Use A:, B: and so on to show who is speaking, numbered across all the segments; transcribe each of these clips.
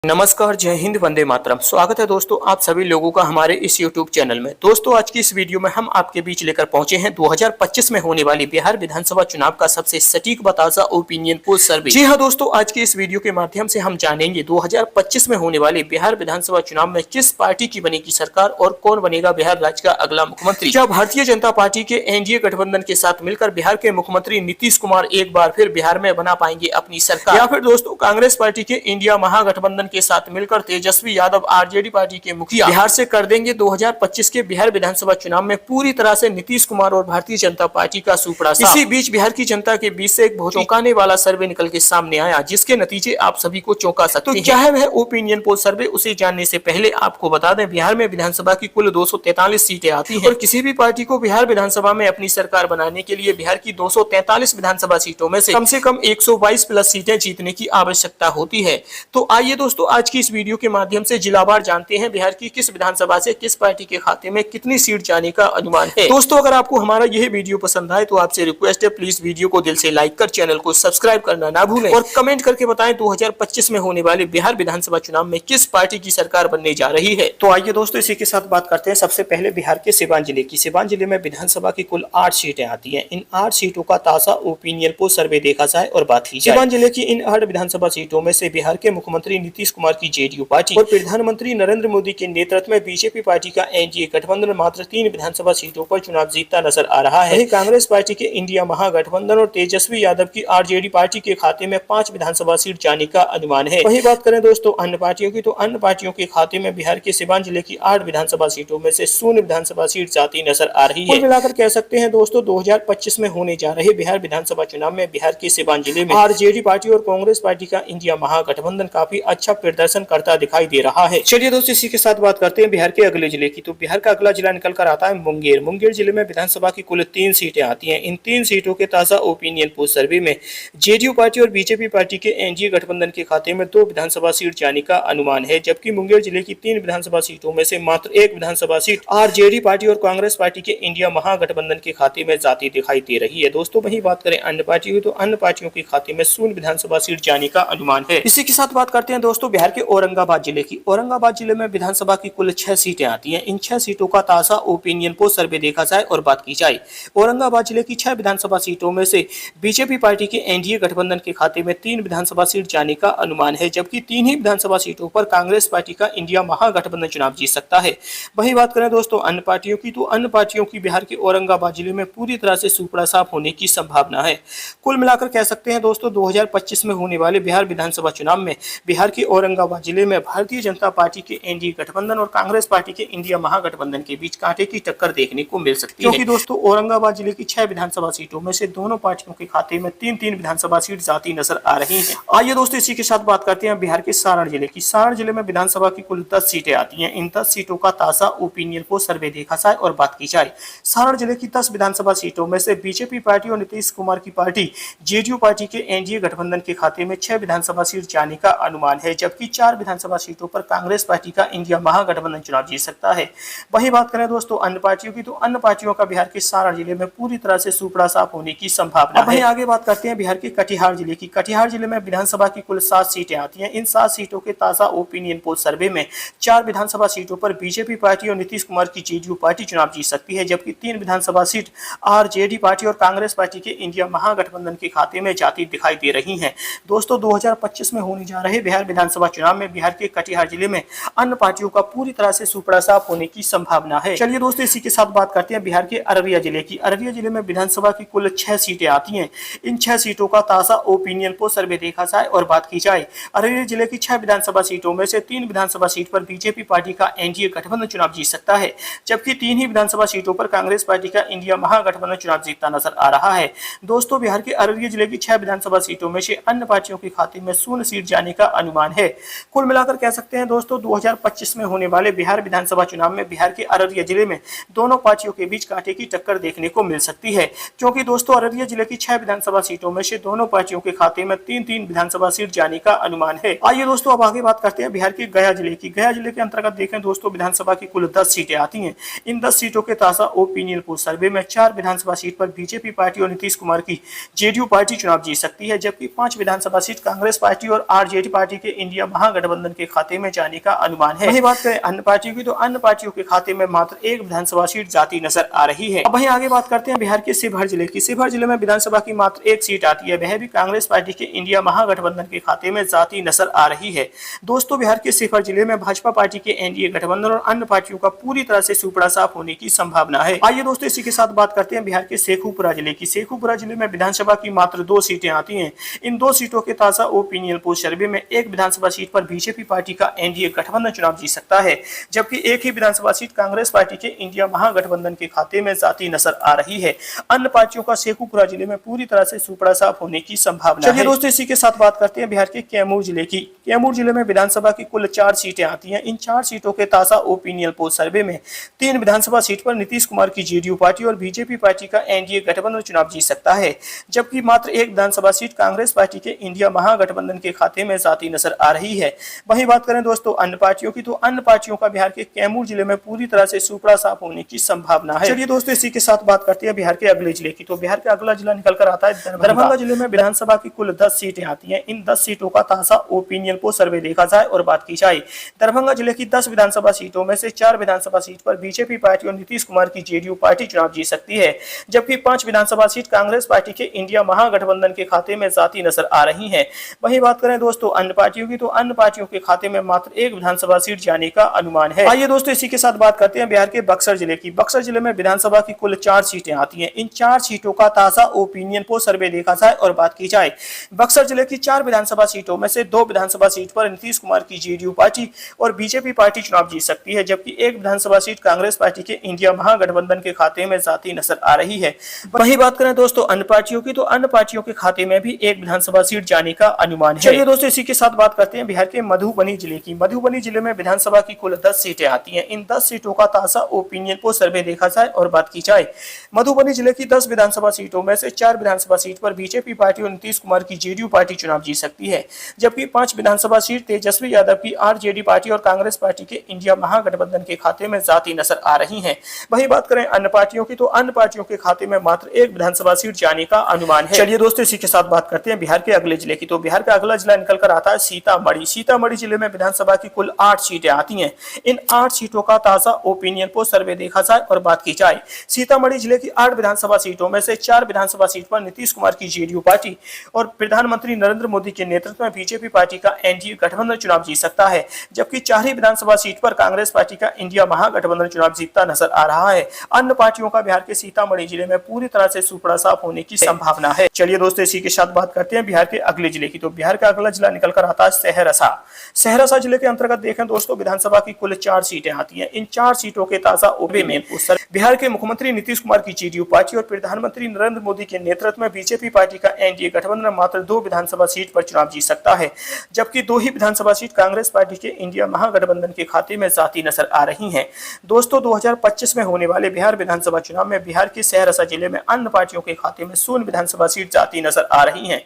A: नमस्कार, जय हिंद, वंदे मातरम। स्वागत है दोस्तों आप सभी लोगों का हमारे इस YouTube चैनल में। दोस्तों आज की इस वीडियो में हम आपके बीच लेकर पहुंचे हैं 2025 में होने वाली बिहार विधानसभा चुनाव का सबसे सटीक बताजा ओपिनियन पोल सर्वे। जी हां दोस्तों, आज की इस वीडियो के माध्यम से हम जानेंगे 2025 में होने वाली बिहार विधानसभा चुनाव में किस पार्टी की बनेगी सरकार और कौन बनेगा बिहार राज्य का अगला मुख्यमंत्री। क्या भारतीय जनता पार्टी के एनडीए गठबंधन के साथ मिलकर बिहार के मुख्यमंत्री नीतीश कुमार एक बार फिर बिहार में बना पाएंगे अपनी सरकार, या फिर दोस्तों कांग्रेस पार्टी के इंडिया महागठबंधन के साथ मिलकर तेजस्वी यादव आरजेडी पार्टी के मुखिया बिहार से कर देंगे 2025 के बिहार विधानसभा चुनाव में पूरी तरह से नीतीश कुमार और भारतीय जनता पार्टी का सुपड़ा साफ। इसी बीच बिहार की जनता के बीच से एक बहुत चौंकाने वाला सर्वे निकल के सामने आया, जिसके नतीजे आप सभी को चौंका सकते हैं। तो क्या है वह ओपिनियन पोल सर्वे, उसे जानने से पहले आपको बता दें बिहार में विधानसभा की कुल 243 सीटें आती हैं और किसी भी पार्टी को बिहार विधानसभा में अपनी सरकार बनाने के लिए बिहार की 243 विधानसभा सीटों में से कम 122 प्लस सीटें जीतने की आवश्यकता होती है। तो आइए दोस्तों आज की इस वीडियो के माध्यम से जिलावार जानते हैं बिहार की किस विधानसभा से किस पार्टी के खाते में कितनी सीट जाने का अनुमान है। दोस्तों अगर आपको हमारा यह वीडियो पसंद आए तो आपसे रिक्वेस्ट है प्लीज वीडियो को दिल से लाइक कर चैनल को सब्सक्राइब करना ना भूलें और कमेंट करके बताएं 2025 में होने वाले बिहार विधानसभा चुनाव में किस पार्टी की सरकार बनने जा रही है। तो आइए दोस्तों इसी के साथ बात करते हैं सबसे पहले बिहार के सीवान जिले की। सीवान जिले में विधानसभा की कुल 8 सीटें आती है। इन 8 सीटों का ताजा ओपिनियन पोल सर्वे देखा जाए और बात की जाए। सीवान जिले की इन 8 विधानसभा सीटों में से बिहार के मुख्यमंत्री नीतीश कुमार की जेडीयू पार्टी और प्रधानमंत्री नरेंद्र मोदी के नेतृत्व में बीजेपी पार्टी का एनडीए गठबंधन मात्र 3 विधानसभा सीटों पर चुनाव जीतता नजर आ रहा है। वहीं कांग्रेस पार्टी के इंडिया महागठबंधन और तेजस्वी यादव की आरजेडी पार्टी के खाते में 5 विधानसभा सीट जाने का अनुमान है। वहीं बात करें दोस्तों अन्य पार्टियों की, तो अन्य पार्टियों के खाते में बिहार के सीवान जिले की 8 विधानसभा सीटों में से 0 विधानसभा सीट जाती नजर आ रही है। कुल मिलाकर कह सकते हैं दोस्तों 2025 में होने जा रहे बिहार विधानसभा चुनाव में बिहार के सीवान जिले में आरजेडी पार्टी और कांग्रेस पार्टी का इंडिया महागठबंधन काफी अच्छा प्रदर्शन करता दिखाई दे रहा है। चलिए दोस्तों इसी के साथ बात करते हैं बिहार के अगले जिले की। तो बिहार का अगला जिला निकल कर आता है मुंगेर। मुंगेर जिले में विधानसभा की कुल 3 सीटें आती हैं। इन 3 सीटों के ताजा ओपिनियन पोल सर्वे में जेडीयू पार्टी और बीजेपी पार्टी के एनडीए गठबंधन के खाते में 2 विधानसभा सीट जाने का अनुमान है, जबकि मुंगेर जिले की 3 विधानसभा सीटों में से मात्र 1 विधानसभा सीट आरजेडी पार्टी और कांग्रेस पार्टी के इंडिया महागठबंधन के खाते में जाती दिखाई दे रही है। दोस्तों वहीं बात करें अन्य पार्टियों की, तो अन्य पार्टियों के खाते में 0 विधानसभा सीट जाने का अनुमान है। इसी के साथ बात करते हैं दोस्तों बिहार के औरंगाबाद जिले की। औरंगाबाद जिले में विधानसभा की कुल 6 सीटें आती हैं। इन 6 सीटों का ताजा ओपिनियन पोल सर्वे देखा जाए और बात की जाए। औरंगाबाद जिले की 6 विधानसभा सीटों में से बीजेपी पार्टी के एनडीए गठबंधन के खाते में 3 विधानसभा सीट जाने का अनुमान है, जबकि 3 ही विधानसभा सीटों पर कांग्रेस पार्टी का इंडिया महागठबंधन चुनाव जीत सकता है। वहीं बात करें दोस्तों अन्य पार्टियों की, तो अन्य पार्टियों की बिहार के औरंगाबाद जिले में पूरी तरह से सुपड़ा साफ होने की संभावना है। कुल मिलाकर कह सकते हैं दोस्तों 2025 में होने वाले बिहार विधानसभा चुनाव में बिहार के औरंगाबाद जिले में भारतीय जनता पार्टी के एनडीए गठबंधन और कांग्रेस पार्टी के इंडिया महागठबंधन के बीच कांटे की टक्कर देखने को मिल सकती है, क्योंकि दोस्तों औरंगाबाद जिले की 6 विधानसभा सीटों में से दोनों पार्टियों के खाते में 3-3 विधानसभा सीट जाती नजर आ रही है। आइए दोस्तों इसी के साथ बात करते हैं बिहार के सारण जिले की। सारण जिले में विधानसभा की कुल 10 सीटें आती हैं। इन 10 सीटों का ताजा ओपिनियन पोल सर्वे देखा जाए और बात की जाए। सारण जिले की 10 विधानसभा सीटों में से बीजेपी पार्टी और नीतीश कुमार की पार्टी जेडीयू पार्टी के एनडीए गठबंधन के खाते में 6 विधानसभा सीट जाने का अनुमान है, जबकि 4 विधानसभा सीटों पर कांग्रेस पार्टी का इंडिया महागठबंधन चुनाव जीत सकता है। वहीं बात करें दोस्तों अन्य पार्टियों की, तो अन्य पार्टियों का बिहार के सारण जिले में पूरी तरह से सुपड़ा साफ होने की संभावना है। वहीं आगे बात करते हैं बिहार के कटिहार जिले की। कटिहार जिले में विधानसभा की कुल 7 सीटें आती हैं। इन 7 सीटों के ताजा ओपिनियन पोल सर्वे में 4 विधानसभा सीटों पर बीजेपी पार्टी और नीतीश कुमार की जेडीयू पार्टी चुनाव जीत सकती है, जबकि 3 विधानसभा सीट आरजेडी पार्टी और कांग्रेस पार्टी के इंडिया महागठबंधन के खाते में जाती दिखाई दे रही है। दोस्तों 2025 में होने जा रहे बिहार विधानसभा चुनाव में बिहार के कटिहार जिले में अन्य पार्टियों का पूरी तरह से सुपड़ा साफ होने की संभावना है। चलिए दोस्तों इसी के साथ बात करते हैं बिहार के अररिया जिले की। अररिया जिले में विधानसभा की कुल 6 सीटें आती हैं। इन 6 सीटों का ताजा ओपिनियन पोल सर्वे देखा जाए और बात की जाए। अररिया जिले की 6 विधानसभा सीटों में से 3 विधानसभा सीट पर बीजेपी पार्टी का एनडीए गठबंधन चुनाव जीत सकता है, जबकि 3 ही विधानसभा सीटों पर कांग्रेस पार्टी का इंडिया महागठबंधन चुनाव जीतता नजर आ रहा है। दोस्तों बिहार के अररिया जिले की 6 विधानसभा सीटों में से अन्य पार्टियों के खाते में 0 सीट जाने का अनुमान है। कुल मिलाकर कह सकते हैं दोस्तों 2025 में होने वाले बिहार विधानसभा चुनाव में बिहार के अररिया जिले में दोनों पार्टियों के बीच कांटे की टक्कर देखने को मिल सकती है, क्योंकि दोस्तों अररिया जिले की 6 विधानसभा सीटों में से दोनों पार्टियों के खाते में 3-3 विधानसभा सीट जाने का अनुमान है। आइए दोस्तों अब आगे बात करते हैं बिहार के गया जिले की। गया जिले के अंतर्गत देखें दोस्तों विधानसभा की कुल 10 सीटें आती हैं। इन 10 सीटों के ताजा ओपिनियन पोल सर्वे में 4 विधानसभा सीट पर बीजेपी पार्टी और नीतीश कुमार की जेडीयू पार्टी चुनाव जीत सकती है, जबकि 5 विधानसभा सीट कांग्रेस पार्टी और आरजेडी पार्टी के इंडिया महागठबंधन के खाते में जाने का अनुमान है। वहीं बात करें अन्य पार्टियों की, तो अन्य पार्टियों के खाते में मात्र एक विधानसभा सीट जाती नजर आ रही है। अब वहीं आगे बात करते हैं बिहार के शिवहर जिले की। शिवहर जिले में विधानसभा की मात्र एक सीट आती है, वह भी कांग्रेस पार्टी के इंडिया महागठबंधन के खाते में जाती नजर आ रही है। दोस्तों, बिहार के शिवहर जिले में भाजपा पार्टी के एनडीए गठबंधन और अन्य पार्टियों का पूरी तरह से सुपड़ा साफ होने की संभावना है। आइए दोस्तों, इसी के साथ बात करते हैं बिहार के शेखुपुरा जिले की। शेखुपुरा जिले में विधानसभा की मात्र 2 सीटें आती हैं। इन 2 सीटों के ताजा ओपिनियन पोल सर्वे में एक विधानसभा सीट पर बीजेपी पार्टी का एनडीए गठबंधन चुनाव जीत सकता है, जबकि एक ही विधानसभा सीट कांग्रेस पार्टी के इंडिया महागठबंधन के खाते में जाती नजर आ रही है। अन्य पार्टियों का शेखुपुरा जिले में पूरी तरह से सुपड़ा साफ होने की संभावना है। चलिए दोस्तों, इसी के साथ बात करते हैं बिहार के कैमूर जिले की। कैमूर जिले में विधानसभा की कुल 4 सीटें आती हैं। इन 4 सीटों के ताजा ओपिनियन पोल सर्वे में 3 विधानसभा सीट पर नीतीश कुमार की जेडीयू पार्टी और बीजेपी पार्टी का एनडीए गठबंधन चुनाव जीत सकता है, जबकि मात्र एक विधानसभा सीट कांग्रेस पार्टी के इंडिया महागठबंधन के खाते में जाती नजर आ रही है। वहीं बात करें दोस्तों अन्य पार्टियों की, तो अन्य पार्टियों का बिहार के कैमूर जिले में पूरी तरह से सुपड़ा साफ होने की संभावना है। चलिए दोस्तों, इसी के साथ बात करते हैं बिहार के अगले जिले की। तो बिहार का अगला जिला निकल कर आता है दरभंगा जिले में विधानसभा की कुल 10 सीटें आती हैं। इन 10 सीटों का ताजा ओपिनियन पोल सर्वे देखा जाए और बात की जाए, दरभंगा जिले की 10 विधानसभा सीटों में से 4 विधानसभा सीट पर बीजेपी पार्टी और नीतीश कुमार की जेडीयू पार्टी चुनाव जीत सकती है, जबकि 5 विधानसभा सीट कांग्रेस पार्टी के इंडिया महागठबंधन के खाते में जाती नजर आ रही है। वहीं बात करें दोस्तों अन्य पार्टियों की, तो अन्य पार्टियों के खाते में मात्र एक विधानसभा सीट जाने का अनुमान है। आइए दोस्तों, इसी के साथ बात करते हैं बिहार के बक्सर जिले की। बक्सर जिले में विधानसभा की कुल 4 सीटें आती हैं। इन 4 सीटों का ताजा ओपिनियन पोल सर्वे देखा जाए और बात की जाए, बक्सर जिले की 4 विधानसभा सीटों में से 2 विधानसभा सीट पर नीतीश कुमार की जेडीयू पार्टी और बीजेपी पार्टी चुनाव जीत सकती है, जबकि एक विधानसभा सीट कांग्रेस पार्टी के इंडिया महागठबंधन के खाते में जाती नजर आ रही है। वहीं बात करें दोस्तों अन्य पार्टियों की, तो अन्य पार्टियों के खाते में भी एक विधानसभा सीट जाने का अनुमान है। चलिए दोस्तों, इसी के साथ बात करते हैं बिहार के मधुबनी जिले की। मधुबनी जिले में विधानसभा की कुल 10 सीटें आती हैं। इन 10 सीटों का ताजा ओपिनियन पोल सर्वे देखा जाए और बात की जाए, मधुबनी जिले की 10 विधानसभा सीटों में से 4 विधानसभा सीट पर बीजेपी पार्टी और नीतीश कुमार की जेडीयू पार्टी चुनाव जीत सकती है, जबकि 5 विधानसभा सीट तेजस्वी यादव की आरजेडी पार्टी और कांग्रेस पार्टी के इंडिया महागठबंधन के खाते में जाती नजर आ रही है। वहीं बात करें अन्य पार्टियों की, तो अन्य पार्टियों के खाते में मात्र एक विधानसभा सीट जाने का अनुमान है। चलिए दोस्तों, इसी के साथ बात करते हैं बिहार के अगले जिले की। तो बिहार का अगला जिला निकल कर आता है सीतामढ़ी। सीतामढ़ी जिले में विधानसभा की कुल 8 सीटें आती हैं। इन 8 सीटों का ताजा ओपिनियन पोल सर्वे देखा जाए और बात की जाए, सीतामढ़ी जिले की 8 विधानसभा सीटों में से 4 विधानसभा सीट पर नीतीश कुमार की जेडीयू पार्टी और प्रधानमंत्री नरेंद्र मोदी के नेतृत्व में बीजेपी पार्टी का एनडीए गठबंधन चुनाव जीत सकता है, जबकि 4 ही विधानसभा सीट पर कांग्रेस पार्टी का इंडिया महागठबंधन चुनाव जीतता नजर आ रहा है। अन्य पार्टियों का बिहार के सीतामढ़ी जिले में पूरी तरह से सुपड़ा साफ होने की संभावना है। चलिए दोस्तों, इसी के साथ बात करते हैं बिहार के अगले जिले की। तो बिहार का अगला जिला निकल कर आता है सहरसा। सहरसा जिले के अंतर्गत देखें दोस्तों, विधानसभा की कुल 4 सीटें आती हैं। इन 4 सीटों के ताजा ओपिनियन पोल बिहार के मुख्यमंत्री नीतीश कुमार की जेडीयू पार्टी और प्रधानमंत्री नरेंद्र मोदी के नेतृत्व में बीजेपी पार्टी का एनडीए गठबंधन मात्र 2 विधानसभा सीट पर चुनाव जीत सकता है, जबकि 2 ही विधानसभा सीट कांग्रेस पार्टी के इंडिया महागठबंधन के खाते में जाती नजर आ रही हैं। दोस्तों, 2025 में होने वाले बिहार विधानसभा चुनाव में बिहार के सहरसा जिले में अन्य पार्टियों के खाते में 0 विधानसभा सीट जाती नजर आ रही हैं।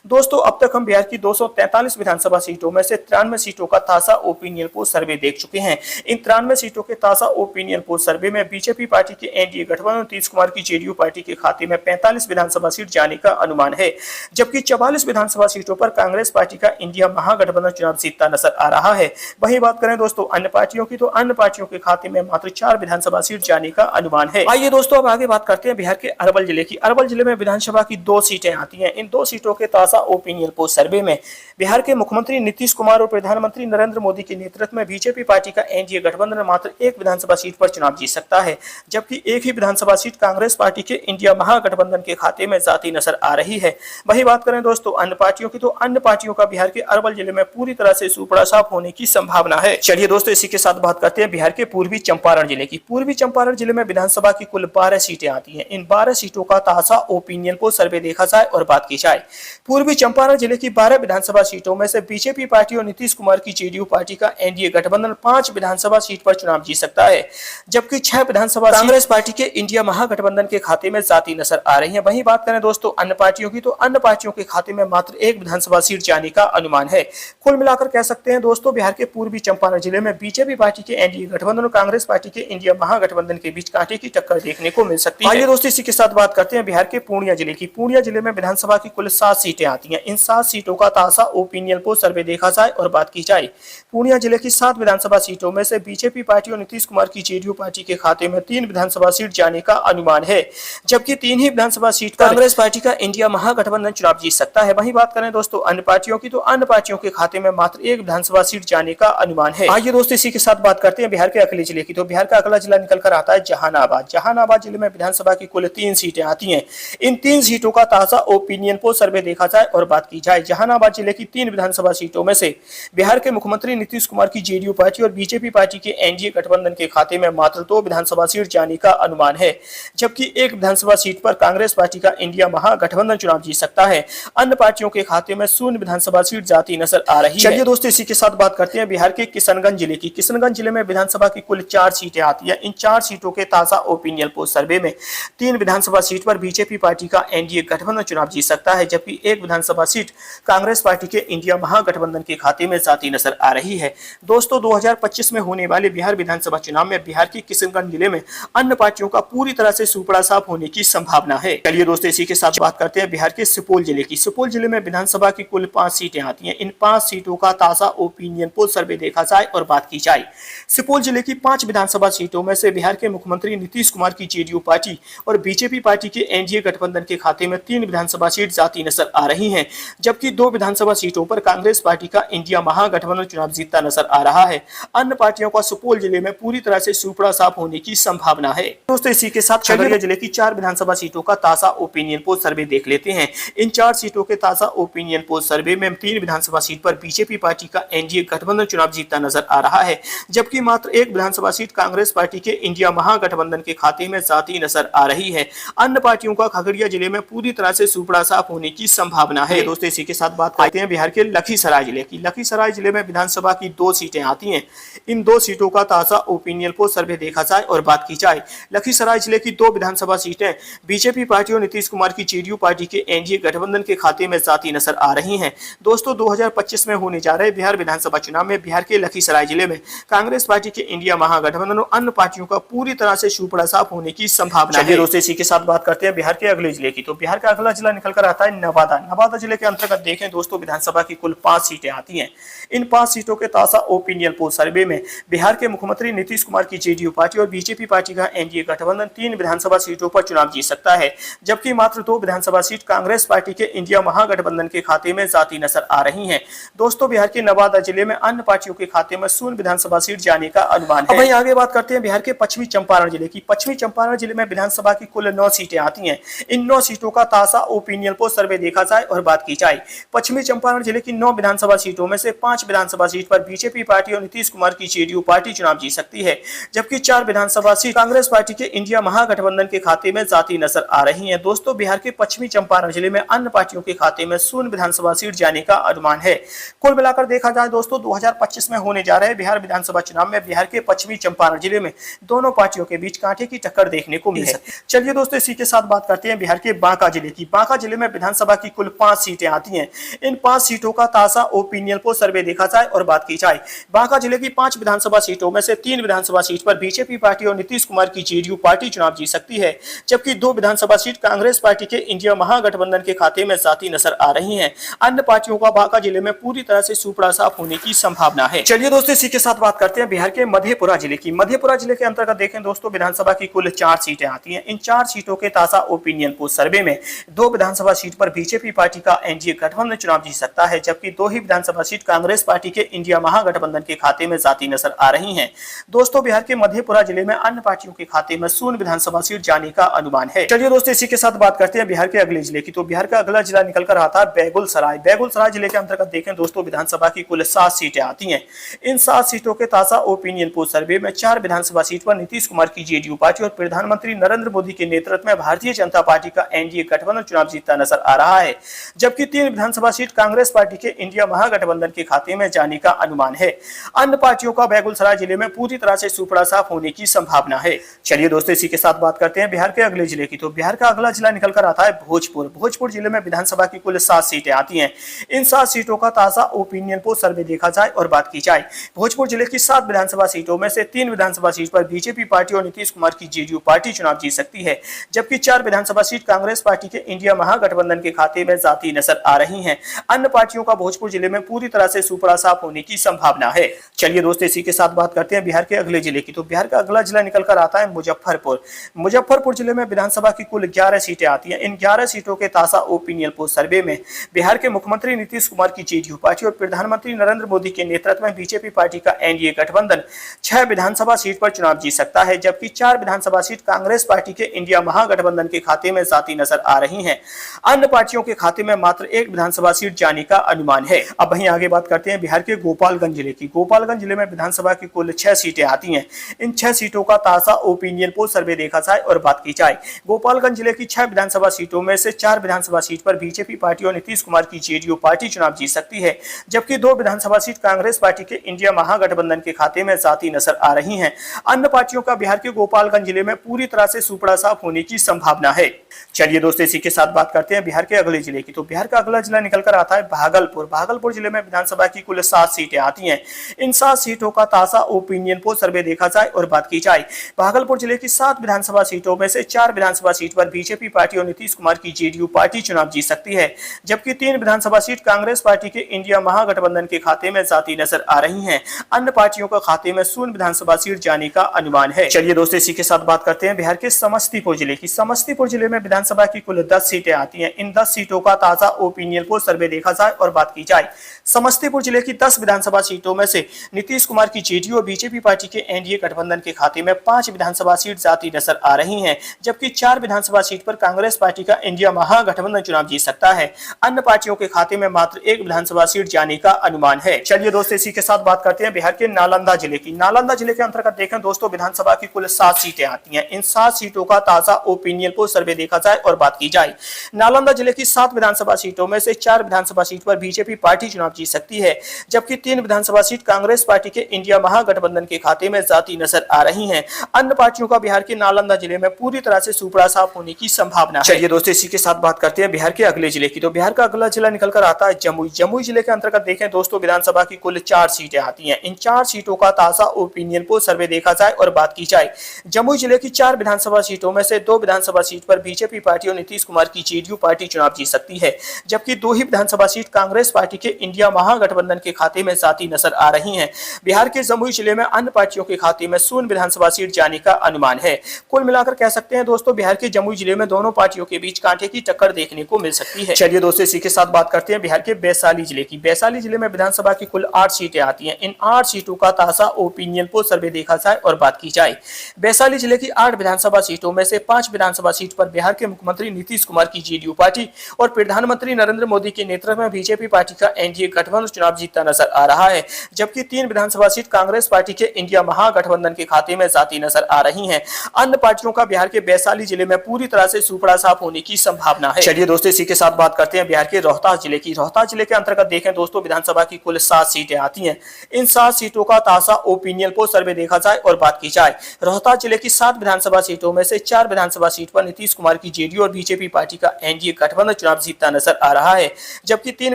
A: दोस्तों, अब तक हम बिहार की 243 विधानसभा सीटों में से 93 सीटों का ताजा ओपिनियन पोल सर्वे देख चुके हैं। इन 93 सीटों के ताजा ओपिनियन पोल सर्वे में बीजेपी पार्टी के एनडीए गठबंधन नीतीश कुमार की जेडीयू पार्टी के खाते में 45 विधानसभा सीट जाने का अनुमान है, जबकि 44 विधानसभा सीटों पर कांग्रेस पार्टी का इंडिया महागठबंधन चुनाव जीतता नजर आ रहा है। वहीं बात करें दोस्तों अन्य पार्टियों की, तो अन्य पार्टियों के खाते में मात्र 4 विधानसभा सीट जाने का अनुमान है। आइए दोस्तों, अब आगे बात करते हैं बिहार के अरवल जिले की। अरवल जिले में विधानसभा की 2 सीटें आती हैं। इन 2 सीटों के ताजा ओपिनियन पोल सर्वे में बिहार के मुख्यमंत्री नीतीश कुमार और प्रधानमंत्री नरेंद्र मोदी के नेतृत्व में बीजेपी पार्टी का एनडीए गठबंधन मात्र एक विधानसभा सीट पर चुनाव जीत सकता है, जबकि एक ही विधानसभा सीट कांग्रेस पार्टी के इंडिया महागठबंधन के खाते में जाती नजर आ रही है। वही बात करें दोस्तों अन्य पार्टियों की, तो अन्य पार्टियों का बिहार के अरवल जिले में पूरी तरह से सुपड़ा साफ होने की संभावना है। चलिए दोस्तों, इसी के साथ बात करते हैं बिहार के पूर्वी चंपारण जिले की। पूर्वी चंपारण जिले में विधानसभा की कुल 12 सीटें आती हैं। इन 12 सीटों का ताजा ओपिनियन पोल सर्वे देखा जाए और बात की जाए, पूर्वी चंपारण जिले की 12 विधानसभा सीटों में से बीजेपी पार्टी और नीतीश कुमार की जेडीयू पार्टी का एनडीए गठबंधन 5 विधानसभा सीट पर चुनाव जीत सकता है, जबकि 6 विधानसभा कांग्रेस पार्टी के इंडिया महागठबंधन के खाते में जाती नजर आ रही है। वहीं बात करें दोस्तों अन्य पार्टियों की, तो अन्य पार्टियों के खाते में मात्र एक विधानसभा सीट जाने का अनुमान है। कुल मिलाकर कह सकते हैं दोस्तों, बिहार के पूर्वी चंपारण जिले में बीजेपी पार्टी के एनडीए गठबंधन और कांग्रेस पार्टी के इंडिया महागठबंधन के बीच कांटे की टक्कर देखने को मिल सकती है। आइए दोस्तों, इसी के साथ बात करते हैं बिहार के पूर्णिया जिले की। पूर्णिया जिले में विधानसभा की कुल 7 सीटें आती हैं। इन 7 सीटों का ताजा ओपिनियन पोल सर्वे देखा जाए और बात की जाए, पूर्णिया जिले की 7 विधानसभा सीटों में से बीजेपी पार्टी और नीतीश कुमार की जेडीयू पार्टी के खाते में 3 विधानसभा सीट जाने का अनुमान है, जबकि 3 ही विधानसभा सीट पर कांग्रेस पार्टी का इंडिया महागठबंधन चुनाव जीत सकता है। वहीं बात करें दोस्तों अन्य पार्टियों की, तो अन्य पार्टियों के खाते में मात्र 1 विधानसभा सीट जाने का अनुमान है। आइए दोस्तों इसी के साथ बात करते हैं बिहार के अगले जिले की। तो बिहार का अगला जिला निकल कर आता है जहानाबाद। जहानाबाद जिले में विधानसभा की कुल 3 सीटें आती हैं। इन 3 सीटों का ताजा ओपिनियन पोल सर्वे देखा जाए और बात की जाए, जहानाबाद जिले की 3 विधानसभा सीटों में से बिहार के मुख्यमंत्री नीतीश कुमार की जेडीयू पार्टी और बीजेपी पार्टी के एनडीए गठबंधन के खाते में मात्र 2 विधानसभा सीट जाने का अनुमान है, जबकि 1 विधानसभा सीट पर कांग्रेस पार्टी का इंडिया महागठबंधन चुनाव जीत सकता है। अन्य पार्टियों के खाते में 0 विधानसभा सीट जाती नजर आ रही है। चलिए दोस्तों इसी के साथ बात करते हैं बिहार के किशनगंज जिले की। किशनगंज जिले में विधानसभा की कुल 4 सीटें आती हैं। इन 4 सीटों के ताजा ओपिनियन पोल सर्वे में 3 विधानसभा सीट पर बीजेपी पार्टी का एनडीए गठबंधन चुनाव जीत सकता है, जबकि 1 विधानसभा सीट कांग्रेस पार्टी के इंडिया महागठबंधन के खाते में जाती नजर आ रही है। दोस्तों 2025 में होने वाले बिहार विधानसभा चुनाव में बिहार की किशनगंज जिले में अन्य पार्टियों का पूरी तरह से सुपड़ा साफ होने की संभावना है। चलिए दोस्तों इसी के साथ बात करते हैं बिहार के सुपौल जिले की। सुपौल जिले में विधानसभा की कुल 5 सीटें आती हैं। इन 5 सीटों का ताजा ओपिनियन पोल सर्वे देखा जाए और बात की जाए, सुपौल जिले की 5 विधानसभा सीटों में से बिहार के मुख्यमंत्री नीतीश कुमार की जेडीयू पार्टी और बीजेपी पार्टी के एनडीए गठबंधन के खाते में 3 विधानसभा सीट जाती नजर आ रही हैं, जबकि 2 विधानसभा सीटों पर कांग्रेस पार्टी का इंडिया महागठबंधन चुनाव जीतता नजर आ रहा है। अन्य पार्टियों का सुपौल जिले में पूरी तरह से सुपड़ा साफ होने की संभावना है। दोस्तों इसी के साथ खगड़िया जिले की 4 विधानसभा सीटों का ताजा ओपिनियन पोल सर्वे देख लेते हैं। इन 4 सीटों के ताजा ओपिनियन पोल सर्वे में 3 विधानसभा सीट पर बीजेपी पार्टी का एनडीए गठबंधन चुनाव जीतता नजर आ रहा है, जबकि मात्र 1 विधानसभा सीट कांग्रेस पार्टी के इंडिया महागठबंधन के खाते में जाती नजर आ रही है। अन्य पार्टियों का खगड़िया जिले में पूरी तरह से सुपड़ा साफ होने की संभावना है। दोस्तों इसी के साथ बात करते हैं बिहार के लखीसराय जिले की। लखीसराय जिले में विधानसभा की 2 सीटें आती हैं। इन 2 सीटों का ताजा ओपिनियन पोल सर्वे देखा जाए और बात की जाए, लखीसराय जिले की 2 विधानसभा सीटें बीजेपी पार्टी और नीतीश कुमार की जेडीयू पार्टी के एनडीए गठबंधन के खाते में जाती नजर आ रही हैं। दोस्तों 2025 में होने जा रहे बिहार विधानसभा चुनाव में बिहार के लखीसराय जिले में कांग्रेस पार्टी के इंडिया महागठबंधन और अन्य पार्टियों का पूरी तरह से सुपड़ा साफ होने की संभावना है। दोस्तों इसी के साथ बात करते हैं बिहार के अगले जिले की। तो बिहार का अगला जिला निकल कर आता है नवादा। नवादा जिले के अंतर्गत देखें दोस्तों विधानसभा की कुल 5 सीटें आती हैं। इन 5 सीटों के ताजा ओपिनियन पोल सर्वे में बिहार के मुख्यमंत्री नीतीश कुमार की जेडीयू पार्टी और बीजेपी पार्टी का एनडीए गठबंधन 3 विधानसभा सीटों पर चुनाव जीत सकता है, जबकि मात्र 2 विधानसभा सीट कांग्रेस पार्टी के इंडिया महागठबंधन के खाते में जाती नजर आ रही हैं। दोस्तों बिहार के नवादा जिले में अन्य पार्टियों के खाते में 0 विधानसभा सीट जाने का अनुमान है। वहीं आगे बात करते हैं बिहार के पश्चिमी चंपारण जिले की। पश्चिमी चंपारण जिले में विधानसभा की कुल 9 सीटें आती हैं। इन 9 सीटों का ताजा ओपिनियन पोल सर्वे देखा जाए और बात की जाए, पश्चिमी चंपारण जिले की 9 विधानसभा सीटों में से 5 विधानसभा सीट पर बीजेपी पार्टी और नीतीश कुमार की जेडीयू पार्टी चुनाव जीत सकती है, जबकि 4 विधानसभा सीट कांग्रेस पार्टी के इंडिया महागठबंधन के खाते में जाती नजर आ रही हैं। दोस्तों बिहार के पश्चिमी चंपारण जिले में अन्य पार्टियों के खाते में 0 विधानसभा सीट जाने का अनुमान है। कुल मिलाकर देखा जाए दोस्तों 2025 में होने जा रहे बिहार विधानसभा चुनाव में बिहार के पश्चिमी चंपारण जिले में दोनों पार्टियों के बीच कांटे की टक्कर देखने को मिली है। चलिए दोस्तों इसी के साथ बात करते हैं बिहार के बांका जिले की। बांका जिले में विधानसभा की कुल 5 सीटें आती हैं। इन 5 सीटों का ताजा ओपिनियन पोल सर्वे देखा जाए और बात की जाए, बांका जिले की 5 विधानसभा सीटों में से 3 विधानसभा सीट पर बीजेपी पार्टी और नीतीश कुमार की जेडीयू पार्टी चुनाव जीत सकती है, जबकि 2 विधानसभा सीट कांग्रेस पार्टी के इंडिया महागठबंधन के खाते में जाती नजर आ रही हैं। अन्य पार्टियों का बांका जिले में पूरी तरह से सुपड़ा साफ होने की संभावना है। चलिए दोस्तों इसी के साथ बात करते हैं बिहार के मधेपुरा जिले की। मधेपुरा जिले के अंतर्गत देखें दोस्तों विधानसभा की कुल 4 सीटें आती हैं। इन 4 सीटों के ताजा ओपिनियन पोल सर्वे में 2 विधानसभा सीट पर बीजेपी पार्टी का एनडीए गठबंधन चुनाव जीत सकता है, जबकि 2 ही विधानसभा सीट कांग्रेस पार्टी के इंडिया महागठबंधन के खाते में जाती नजर आ रही हैं। दोस्तों बिहार के मधेपुरा जिले में अन्य पार्टियों के खाते में 0 विधानसभा सीट जाने का अनुमान है। चलिए दोस्तों इसी के साथ बात करते हैं बिहार के अगले जिले की। तो बिहार का अगला जिला निकल कर आता है बेगूसराय। बेगूसराय जिले के अंतर्गत देखें दोस्तों विधानसभा की कुल 7 सीटें आती हैं। इन 7 सीटों के ताजा ओपिनियन पोल सर्वे में 4 विधानसभा सीट पर नीतीश कुमार की जेडीयू पार्टी और प्रधानमंत्री नरेंद्र मोदी के नेतृत्व में भारतीय जनता पार्टी का एनडीए गठबंधन चुनाव जीतता नजर आ रहा है, जबकि 3 विधानसभा सीट कांग्रेस पार्टी के इंडिया महागठबंधन के खाते में जाने का अनुमान है। अन्य पार्टियों का बेगूसराय जिले में पूरी तरह से सुपड़ा साफ होने की संभावना है। चलिए दोस्तों इसी के साथ बात करते हैं बिहार के अगले जिले की। तो बिहार का अगला जिला निकल कर आता है भोजपुर। भोजपुर जिले में विधानसभा की कुल 7 सीटें आती हैं। इन 7 सीटों का ताजा ओपिनियन पोल सर्वे देखा जाए और बात की जाए, भोजपुर जिले की 7 विधानसभा सीटों में से 3 विधानसभा सीट पर बीजेपी पार्टी और नीतीश कुमार की जेडीयू पार्टी चुनाव जीत सकती है, जबकि 4 विधानसभा सीट कांग्रेस पार्टी के इंडिया महागठबंधन के खाते में जाती नजर आ रही हैं। अन्य पार्टियों का भोजपुर भोजपुर जिले में पूरी तरह से सुपड़ा साफ होने की संभावना है। चलिए दोस्तों, इसी के साथ बात करते हैं बिहार के अगले जिले की। तो बिहार का अगला जिला निकल कर आता है मुजफ्फरपुर। मुजफ्फरपुर जिले में विधानसभा की कुल 11 सीटें आती हैं। इन 11 सीटों के ताजा ओपिनियन पोल सर्वे में बिहार के मुख्यमंत्री नीतीश कुमार की जेडीयू पार्टी और प्रधानमंत्री नरेंद्र मोदी के नेतृत्व में बीजेपी पार्टी का एनडीए गठबंधन 6 विधानसभा सीट पर चुनाव जीत सकता है, जबकि 4 विधानसभा सीट कांग्रेस पार्टी के इंडिया महागठबंधन के खाते में जाती नजर आ रही हैं। अन्य पार्टियों के खाते में मात्र 1 विधानसभा सीट जाने का अनुमान है। अब वहीं आगे बात करते हैं बिहार के गोपालगंज जिले की। गोपालगंज जिले में विधानसभा की कुल 6 सीटें आती हैं। इन 6 सीटों का ताजा ओपिनियन पोल सर्वे देखा जाए और बात की जाए, गोपालगंज जिले की 6 विधानसभा सीटों में से 4 विधानसभा सीट पर बीजेपी पार्टी और नीतीश कुमार की जेडीयू पार्टी चुनाव जीत सकती है, जबकि 2 विधानसभा सीट कांग्रेस पार्टी के इंडिया महागठबंधन के खाते में जाती नजर आ रही हैं। अन्य पार्टियों का बिहार के गोपालगंज जिले में पूरी तरह से सुपड़ा साफ होने की संभावना है। चलिए दोस्तों, इसी के साथ बात करते हैं बिहार के अगले जिले की। तो बिहार का अगला जिला निकल कर आता है भागलपुर। भागलपुर जिले में विधानसभा की कुल 7 सीटें आती हैं। इन 7 सीटों का ताजा ओपिनियन पोल सर्वे देखा जाए और बात की जाए, भागलपुर जिले की 7 विधानसभा सीटों में से 4 विधानसभा सीट पर बीजेपी पार्टी और नीतीश कुमार की जेडीयू पार्टी चुनाव जीत सकती है, जबकि 3 विधानसभा सीट कांग्रेस पार्टी के इंडिया महागठबंधन के खाते में जाती नजर आ रही हैं। अन्य पार्टियों का खाते में 0 विधानसभा सीट जाने का अनुमान है। चलिए दोस्तों, इसी के साथ बात करते हैं बिहार के समस्तीपुर जिले की। समस्तीपुर जिले में विधानसभा की कुल 10 सीटें आती हैं। इन 10 सीटों का ताजा ओपिनियन पोल सर्वे देखा जाए और बात की जाए, समस्तीपुर जिले की 10 विधानसभा सीटों में से नीतीश कुमार की जेडीयू और बीजेपी पार्टी के एनडीए गठबंधन के खाते में 5 विधानसभा सीट जाती नजर आ रही हैं, जबकि 4 विधानसभा सीट पर कांग्रेस पार्टी का इंडिया महागठबंधन चुनाव जीत सकता है। अन्य पार्टियों के खाते में मात्र 1 विधानसभा सीट जाने का अनुमान है। चलिए दोस्तों, इसी के साथ बात करते हैं बिहार के नालंदा जिले की। नालंदा जिले के अंतर्गत देखें दोस्तों, विधानसभा की कुल 7 सीटें आती हैं। इन 7 सीटों का ताजा ओपिनियन पोल सर्वे देखा जाए और बात की जाए, नालंदा जिले की 7 विधानसभा सीटों में से 4 विधानसभा सीट पर बीजेपी पार्टी चुनाव जीत सकती है, जबकि 3 विधानसभा सीट कांग्रेस पार्टी के इंडिया महागठबंधन के खाते में जाती नजर आ रही हैं। अन्य पार्टियों का बिहार के नालंदा जिले में पूरी तरह से सुपड़ा साफ होने की संभावना है। चलिए दोस्तों, इसी के साथ बात करते हैं बिहार के अगले जिले की। तो बिहार का अगला जिला निकल कर आता है जमुई। जमुई जिले के अंतर्गत देखें दोस्तों, विधानसभा की कुल 4 सीटें आती हैं। इन 4 सीटों का ताजा ओपिनियन पोल सर्वे देखा जाए और बात की जाए, जमुई जिले की 4 विधानसभा सीटों में से 2 विधानसभा सीट पर बीजेपी पार्टी और नीतीश कुमार की जेडीयू पार्टी चुनाव जीत सकती है, जबकि 2 ही विधानसभा सीट कांग्रेस पार्टी के इंडिया महागठबंधन के खाते में जाती नजर आ रही हैं। बिहार के जमुई जिले में अन्य पार्टियों के खाते में 0 विधानसभा सीट जाने का अनुमान है। कुल मिलाकर कह सकते हैं दोस्तों, बिहार के जमुई जिले में दोनों पार्टियों के बीच कांटे की टक्कर देखने को मिल सकती है। चलिए दोस्तों, इसी के साथ बात करते हैं बिहार के वैशाली जिले की। वैशाली जिले में विधानसभा की कुल 8 सीटें आती हैं। इन 8 सीटों का ताजा ओपिनियन पोल सर्वे देखा जाए और बात की जाए, वैशाली जिले की 8 विधानसभा सीटों में से 5 विधानसभा सीट पर बिहार के मुख्यमंत्री नीतीश कुमार की जेडीयू पार्टी और प्रधानमंत्री नरेंद्र मोदी के नेतृत्व में बीजेपी पार्टी का एनडीए गठबंधन चुनाव जीतता नजर आ रहा है, जबकि 3 विधानसभा सीट कांग्रेस पार्टी के इंडिया महागठबंधन के खाते में जाती नजर आ रही हैं। अन्य पार्टियों का बिहार के वैशाली जिले में पूरी तरह से सुपड़ा साफ होने की संभावना है। चलिए दोस्तों, इसी के साथ बात करते हैं बिहार के रोहतास जिले की। रोहतास जिले के अंतर्गत देखें दोस्तों, विधानसभा की कुल 7 सीटें आती हैं। इन 7 सीटों का ताजा ओपिनियन पोल सर्वे देखा जाए और बात की जाए, रोहतास जिले की 7 विधानसभा सीटों में से 4 विधानसभा सीट पर नीतीश कुमार की जेडीयू और बीजेपी पार्टी का एनडीए गठबंधन चुनाव जीतता नजर आ रहा है, जबकि 3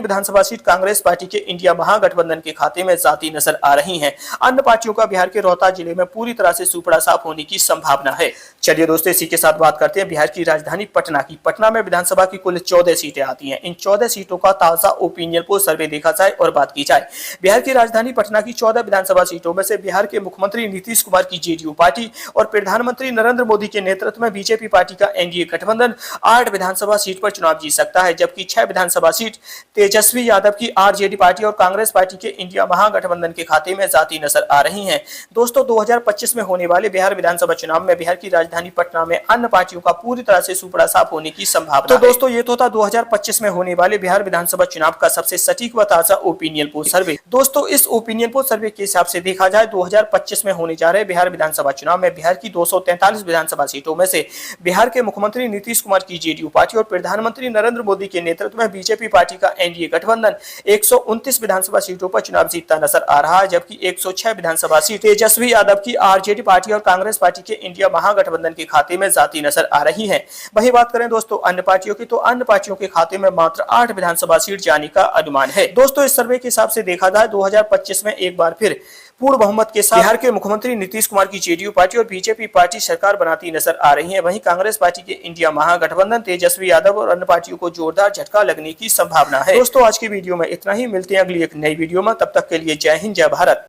A: विधानसभा सीट कांग्रेस पार्टी के इंडिया महागठबंधन के खाते में जाती नजर आ रही हैं। अन्य पार्टियों का बिहार के रोहतास जिले में पूरी तरह से सुपड़ा साफ होने की संभावना है। चलिए दोस्तों, इसी के साथ बात करते हैं बिहार की राजधानी पटना की। पटना में विधानसभा की कुल 14 सीटें आती हैं। इन 14 सीटों का ताजा ओपिनियन पोल सर्वे देखा जाए और बात की जाए, बिहार की राजधानी पटना की 14 विधानसभा सीटों में से बिहार के मुख्यमंत्री नीतीश कुमार की जेडीयू पार्टी और प्रधानमंत्री नरेंद्र मोदी के नेतृत्व में बीजेपी पार्टी का एनडीए गठबंधन 8 विधानसभा सीट पर चुनाव जीत सकता है, जबकि 6 विधानसभा सीट तेजस्वी यादव की आरजेडी पार्टी और कांग्रेस पार्टी के इंडिया महागठबंधन के खाते में जाती नजर आ रही हैं। दोस्तों, 2025 में होने वाले बिहार विधानसभा चुनाव में बिहार की राजधानी पटना में अन्य पार्टियों का पूरी तरह से सुपड़ा साफ होने की संभावना है। तो दोस्तों, ये तो था 2025 में होने वाले बिहार विधानसभा चुनाव का सबसे सटीक व ताजा ओपिनियन पोल सर्वे। दोस्तों, इस ओपिनियन पोल सर्वे के हिसाब से देखा जाए, 2025 में होने जा रहे बिहार विधानसभा चुनाव में बिहार की 243 विधानसभा सीटों में से बिहार के मुख्यमंत्री नीतीश कुमार की जेडीयू पार्टी और प्रधानमंत्री नरेंद्र मोदी के नेतृत्व में बीजेपी पार्टी का एनडीए गठबंधन 129 विधानसभा सीटों पर चुनाव जीतता नजर आ रहा है, जबकि 106 विधानसभा सीट तेजस्वी यादव की आरजेडी पार्टी और कांग्रेस पार्टी के इंडिया महागठबंधन के खाते में जाती नजर आ रही है। वही बात करें दोस्तों अन्य पार्टियों की, तो अन्य पार्टियों के खाते में मात्र 8 विधानसभा सीट जाने का अनुमान है। दोस्तों, इस सर्वे के हिसाब से देखा जाए, 2025 में एक बार फिर पूर्ण बहुमत के साथ बिहार के मुख्यमंत्री नीतीश कुमार की जेडीयू पार्टी और बीजेपी पार्टी सरकार बनाती नजर आ रही है। वहीं कांग्रेस पार्टी के इंडिया महागठबंधन तेजस्वी यादव और अन्य पार्टियों को जोरदार झटका लगने की संभावना है। दोस्तों आज की वीडियो में इतना ही, मिलते हैं अगली एक नई वीडियो में, तब तक के लिए जय हिंद जय भारत।